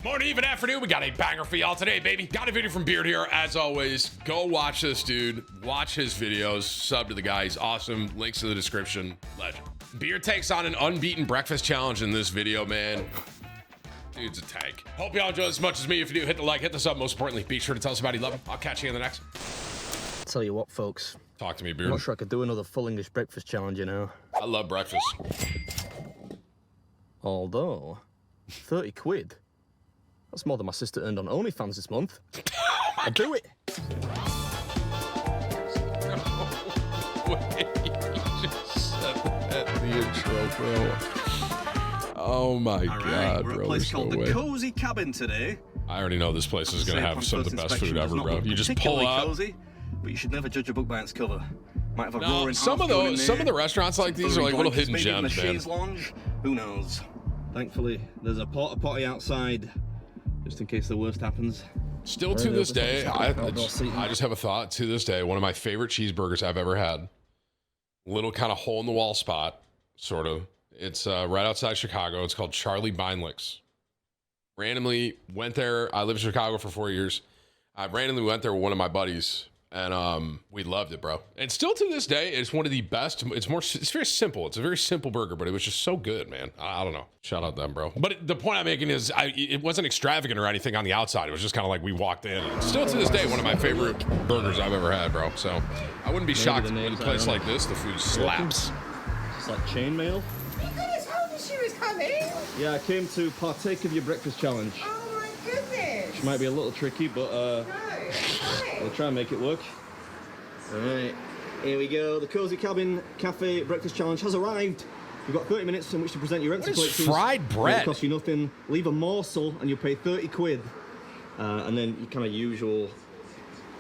Morning, even afternoon, we got a banger for y'all today, baby. Got a video from Beard here, as always. Go watch this dude. Watch his videos. Sub to the guy. He's awesome. Links in the description. Legend. Beard takes on an unbeaten breakfast challenge in this video, man. Dude's a tank. Hope y'all enjoy as much as me. If you do, hit the like, hit the sub. Most importantly, be sure to tell us about you love him. I'll catch you in the next. Tell you what, folks. Talk to me, I'm Beard. not sure I could do another full English breakfast challenge, you know. I love breakfast. Although, 30 quid. That's more than my sister earned on OnlyFans this month. I'll do it. No way. You just said that in the intro, bro. Oh my God, we're bro. at a place called no the Cozy Cabin today. I already know this place is gonna have some of the best food ever, Not bro. You just pull up. Cozy, but you should never judge a book by its cover. Might have a No, roaring some of the restaurants like these are like little hidden gems, man. Lounge, who knows? Thankfully, there's a porta potty outside, just in case the worst happens. Still to this day, I just have a thought. To this day, one of my favorite cheeseburgers I've ever had. Little kind of hole in the wall spot, sort of. It's right outside Chicago. It's called Charlie Beinlich's. Randomly went there. I lived in Chicago for 4 years. I randomly went there with one of my buddies, and we loved it, bro. And still to this day, it's one of the best. It's very simple. It's a very simple burger, but it was just so good, man. I don't know. Shout out them, bro. But the point I'm making is it wasn't extravagant or anything on the outside. It was just kind of like we walked in. And still to this day, one of my favorite burgers I've ever had, bro. So I wouldn't be shocked in a place like this, the food slaps. It's like chainmail. You could have told me she was coming. Yeah, I came to partake of your breakfast challenge. Oh my goodness. Which might be a little tricky, but No, we'll try and make it work. All right, here we go. The Cozy Cabin Cafe Breakfast Challenge has arrived. You've got 30 minutes in which to present your empty What is plate. fried bread? It costs you nothing. Leave a morsel and you'll pay 30 quid. And then your kind of usual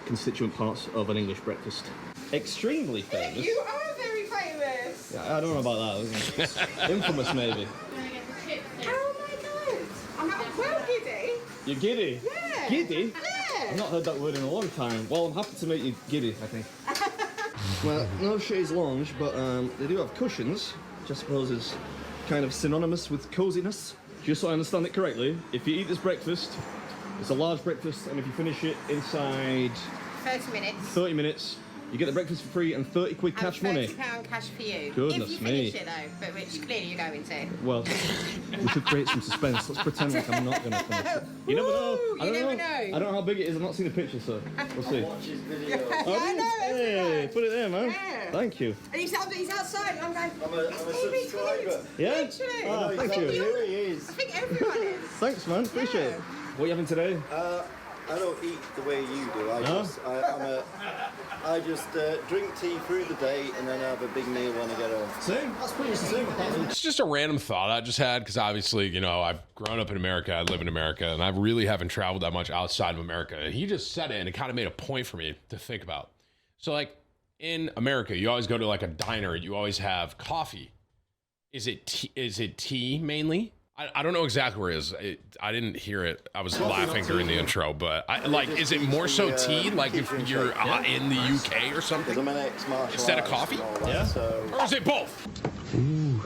constituent parts of an English breakfast. Extremely famous. You are very famous. Yeah, I don't know about that. Infamous, maybe. Oh my god. I'm well giddy. You're giddy? Yeah. Giddy? Yeah. I've not heard that word in a long time. Well, I'm happy to make you giddy, I think. Well, no chaise lounge, but they do have cushions, which I suppose is kind of synonymous with coziness. Just so I understand it correctly, if you eat this breakfast, it's a large breakfast, and if you finish it inside 30 minutes. 30 minutes, you get the breakfast for free and 30 quid cash money. £30 cash for you. Goodness if you me. finish it though, but which clearly you're going to. Well, we should create some suspense. Let's pretend like I'm not going to finish it. You never know. Woo, you never know. I don't know how big it is. I've not seen the picture, so we'll see. I know, Hey, put it there, man. Yeah. Thaning you. And he's outside and I'm going, I'm a subscriber. Yeah? Literally. Oh, thank you. Here he is. I think everyone is. Thanks, man. Appreciate it. What are you having today? I don't eat the way you do. I just drink tea through the day and then have a big meal when I get home. Same. That's pretty much the same. Apart from It's just a random thought I just had because obviously, you know, I've grown up in America, I live in America, and I really haven't traveled that much outside of America. And he just said it, and it kind of made a point for me to think about. So, like, in America, you always go to like a diner, you always have coffee. Is it tea mainly? I don't know exactly where it is. I didn't hear it. I was laughing during the intro, but is it more so tea? Like if you're in the UK or something? Because I'm an ex-martial Instead of artist coffee? and all that, Yeah. So Or is it both? Ooh,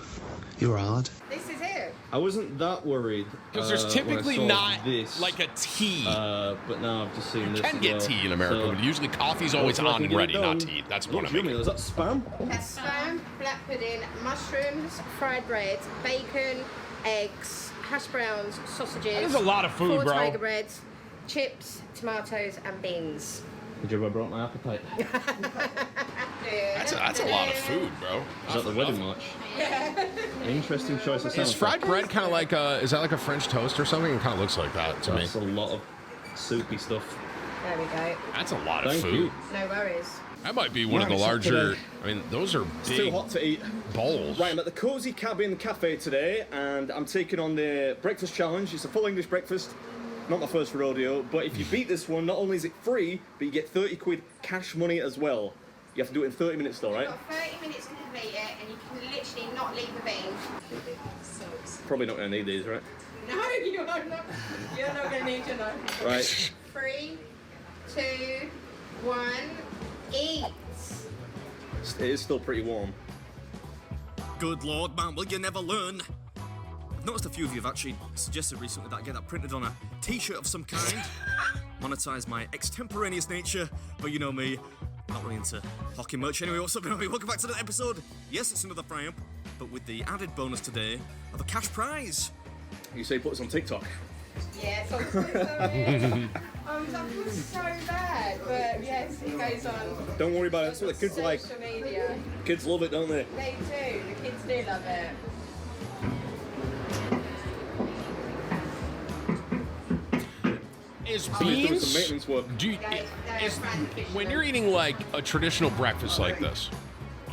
you're hard. This is it. I wasn't that worried. Because there's when I typically saw not this, like a tea. but now I've just seen this. Can as get well. tea in America, So, but usually coffee's always hopefully I on can and get it ready, not done. tea. That's what Looks I'm making. yummy. Is that spam? That's spam, black pudding, mushrooms, fried bread, bacon, eggs, hash browns, sausages. That is a lot of food, 4 bro. tiger breads, chips, tomatoes, and beans. Did you ever brought my appetite? That's a lot of food, bro. Is that the wedding march? Interesting choice of sound. Is fried bread kind of like is that like a French toast or something? It kind of looks like that to me. That's a lot of soupy stuff. There we go. That's a lot of Thank food. you. No worries. That might be one of the Right, it's larger. today. I mean, those are It's too big hot to eat. bowls. Right, I'm at the Cozy Cabin Cafe today, and I'm taking on the breakfast challenge. It's a full English breakfast. Not my first rodeo, but if you beat this one, not only is it free, but you get 30 quid cash money as well. You have to do it in 30 minutes though, right? You've got 30 minutes to complete it, and you can literally not leave the bean. Probably not going to need these, right? No, you're not. You're not going to need to know. Right. 3, 2, 1, eat. It is still pretty warm. Good lord, man, will you never learn? I've noticed a few of you have actually suggested recently that I get that printed on a t-shirt of some kind. Monetize my extemporaneous nature, but you know me, not really into hockey merch anyway. What's up, everybody? Welcome back to the episode. Yes, it's another fry-up, but with the added bonus today of a cash prize. You say put us on TikTok. Yeah, so that was so bad, but yes, it goes on. Don't worry about it. That's what the kids like. Social media. Kids love it, don't they? They do. The kids do love it. Is Doing beans? some maintenance work. Do you, They're is, frantic. when you're eating like a traditional breakfast like this,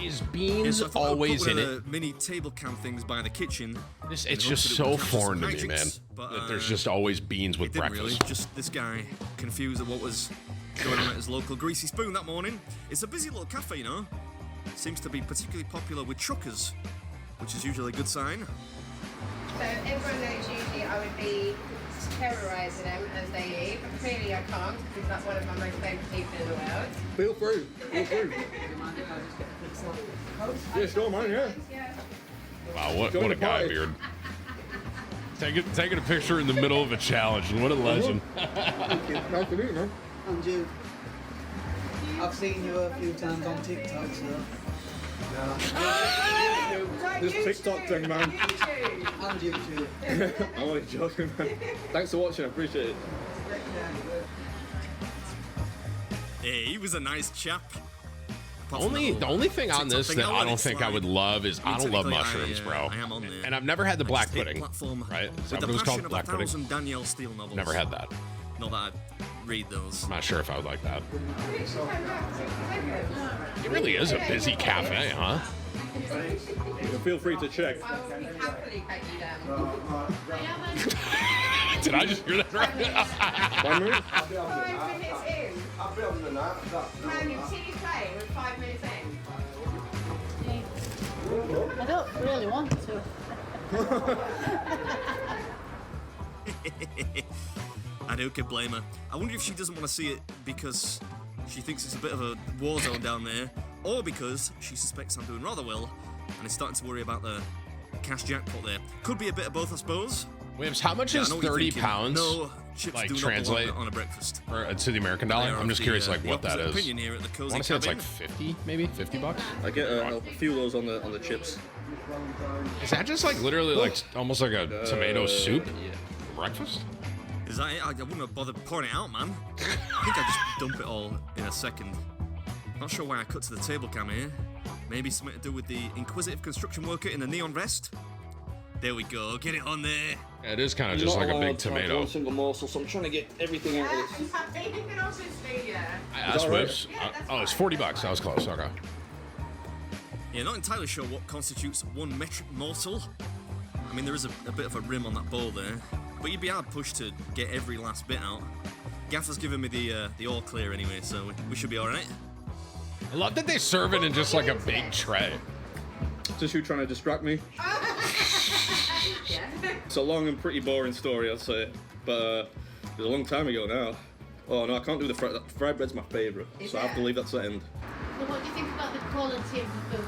is beans So I thought I'd always put in one it? of the mini table cam things by the kitchen. It's in the just hopes that it so would capture foreign to some me, man. hijinks, but, That there's just always beans with It didn't breakfast. really. Just this guy confused at what was going on at his local Greasy Spoon that morning. It's a busy little cafe, you know. Seems to be particularly popular with truckers, which is usually a good sign. So everyone knows usually I would be terrorising them as they eat, but clearly I can't because that's one of my most favourite people in the world. Feel free. Feel free. Yeah, sure, man, yeah. Yeah. Wow, what Join a the guy, party. Beard. Taking a picture in the middle of a challenge. What a legend. Nice to meet you, man. And you. I've seen you a few times on TikTok, so. This TikTok thing, man. YouTube. And YouTube. I'm only joking, man. Thanks for watching. I appreciate it. Hey, he was a nice chap. Apart from The only thing on TikTok this thing, that I'll I let don't it think I slide. would love is I don't love Technically, mushrooms, bro. I am on there. And I've never had the black I just hate pudding, platform right? Is that with what it was the called? passion of Black pudding? 1,000 Danielle Steele novels. Never had that. Not that I read those. I'm not sure if I would like that. It really is a busy cafe, huh? Feel free to check. I will happily cut you down. Did I just hear that right? 1 minute? 5 minutes in. Man, you've seen you play with 5 minutes in. I don't really want to. I do could blame her. I wonder if she doesn't want to see it because she thinks it's a bit of a war zone down there, or because she suspects I'm doing rather well and is starting to worry about the cash jackpot there. Could be a bit of both, I suppose. Williams, how much Yeah, I is know what you're 30 thinking. pounds No, chips like, do translate? not belong on a breakfast. To the American dollar? They are I'm of just the, curious, like, the what that opposite is. opinion here at the I Cozy want to say it's Cabin. like 50, maybe 50 bucks. I get a few of those on the chips. Is that just like literally like almost like a tomato soup for breakfast? Is that it? I wouldn't have bothered pouring it out, man. I think I just dump it all in a second. Not sure why I cut to the table cam here. Maybe something to do with the inquisitive construction worker in the neon vest. There we go, get it on there. Yeah, it is kind of just like a big tomato. One single morsel, so I'm trying to get everything out of this. You can also see, yeah. I asked that right? Whips. Yeah, that's Oh, it's fine. 40 bucks. That was close. Okay. Yeah, not entirely sure what constitutes one metric morsel. I mean, there is a bit of a rim on that bowl there, but you'd be hard pushed to get every last bit out. Gaffer's given me the all clear anyway, so we should be all right. I love that they serve it in just like a big tray. Just you trying to distract me? Yeah. It's a long and pretty boring story, I'd say. But it was a long time ago now. Oh no, I can't do the fried bread's my favourite, so I have to leave that to the end. So what do you think about the quality of the food?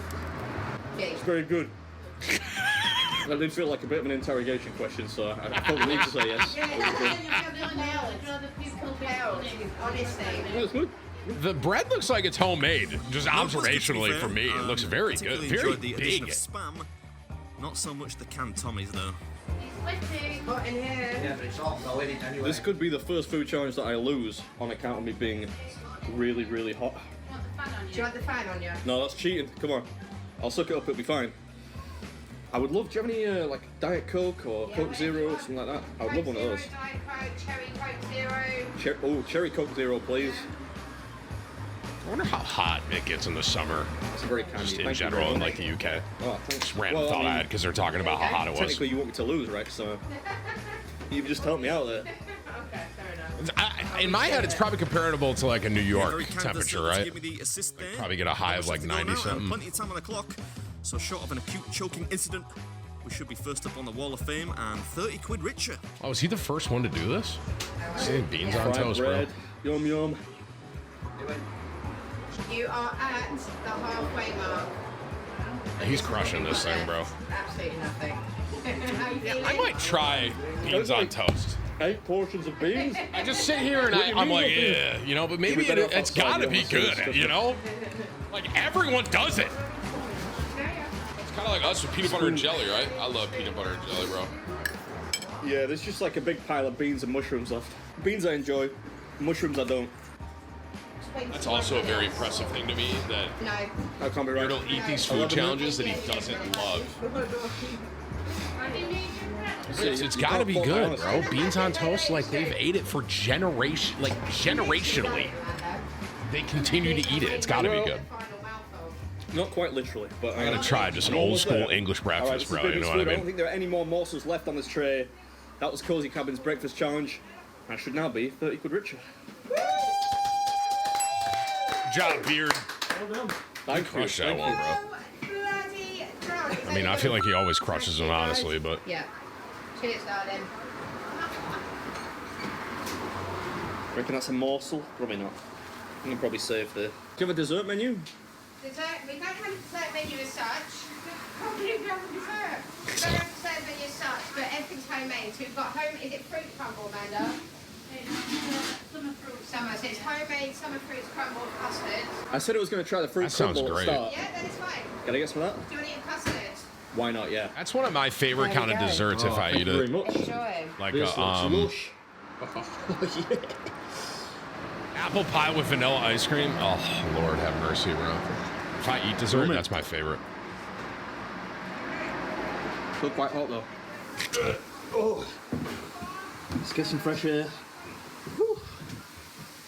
It's very good. That did feel like a bit of an interrogation question, so I probably need to say yes. I'd rather people be honest. Honestly. Yeah, it's good. The bread looks like it's homemade. Just No, plus, to be observationally fair, for me, it looks very good. particularly Very enjoyed the addition big. of spam. Not so much the canned Tommies though. Hot in here. But it's hot though, isn't it, anyway? This could be the first food challenge that I lose on account of me being really, really hot. Do you want the fan on you? No, that's cheating. Come on. I'll suck it up, it'll be fine. I would love, do you have any like Diet Coke or Coke Zero or something like that? I would love one of those. Diet Coke, Cherry Coke Zero. Cherry Coke Zero, please. I wonder how hot it gets in the summer, That's very kind just of you. in Thank you general very in much. like the UK. Oh, thanks. Just random thought I had because they're talking about how hot it was. Technically, you want me to lose, right? So you've just helped me out there. Okay, fair enough. In my head, it's probably comparable to like a New Very York kind of temperature, Silver to right? Give me the assist there. Probably get a high of like Going 90 out, something. Plenty of time on the clock. So short of an acute choking incident, we should be first up on the Wall of Fame and 30 quid richer. Oh, is he the first one to do this? See, beans on Fried toast, bread, bro. yum yum. You are at the halfway mark. He's crushing this thing, bro. Absolutely nothing. How you Yeah, feeling? I might try beans on toast. 8 portions of beans? I just sit here and I'm like, yeah, you know, but maybe it's gotta be good, you know? Like, everyone does it. It's kind of like us with peanut butter and jelly, right? I love peanut butter and jelly, bro. Yeah, there's just like a big pile of beans and mushrooms left. Beans I enjoy, mushrooms I don't. That's also a very impressive thing to me that No. I can't be right. Beard will eat these food challenges that he doesn't love. It's gotta be good, bro. Beans on toast, like they've ate it for generationally. They continue to eat it. It's gotta be good. Not quite literally, but I gotta try just an old school English breakfast, bro. You know what I I don't mean? think there are any more morsels left on this tray. That was Cozy Cabin's breakfast challenge. I should now be 30 quid richer. Good job, Beard. Thank you. Crush that one, bro. Bloody drunk. I mean, I feel like he always crushes them, honestly, but Yeah. Cheers, darling. Reckon that's a morsel? Probably not. I'm gonna probably save the. Do you have a dessert menu? Dessert, we don't have a dessert menu as such. Probably don't have a dessert. We don't have a dessert menu as such, but everything's homemade. So we've got home, is it fruit crumble, Amanda? Summer fruit. Summer, so it's homemade summer fruits crumble with custard. I said I was gonna try the fruit That sounds crumble great. at the start. Yeah, then it's fine. Can I guess for that? Do you want to eat custard? Why not? Yeah. that's one of my favorite There kind you of go. desserts if I Thank eat you very it. much. Enjoy. Like This looks lush. apple pie with vanilla ice cream. Oh, Lord have mercy, bro. If I eat dessert, that's my favorite. Still quite hot though. Oh. Let's get some fresh air. Whew.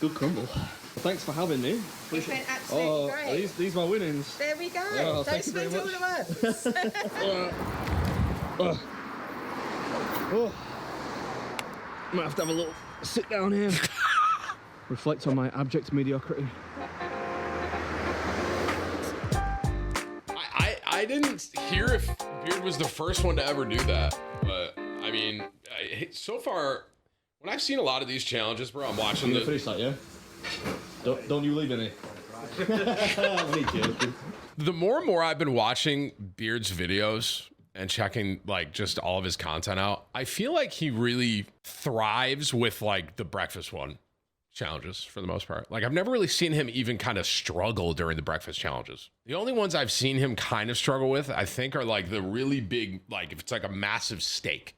Good crumble. Thanks for having me. It's been absolutely great. These my winnings. There we go. Oh, Don't thank you very spend all much. the words. Oh. Might have to have a little sit down here. Reflect on my abject mediocrity. I didn't hear if Beard was the first one to ever do that, but I mean, so far, when I've seen a lot of these challenges, bro, I'm watching You the. gonna finish that, yeah? Don't you leave any. I'm only joking. The more and more I've been watching Beard's videos and checking like just all of his content out, I feel like he really thrives with like the breakfast one challenges for the most part. Like I've never really seen him even kind of struggle during the breakfast challenges. The only ones I've seen him kind of struggle with, I think, are like the really big, like if it's like a massive steak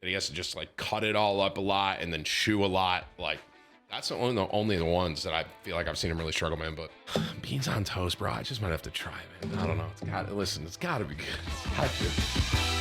that he has to just like cut it all up a lot and then chew a lot. Like that's only the ones that I feel like I've seen him really struggle, man. But beans on toast, bro, I just might have to try, man. I don't know. It's gotta be good. It's gotta be.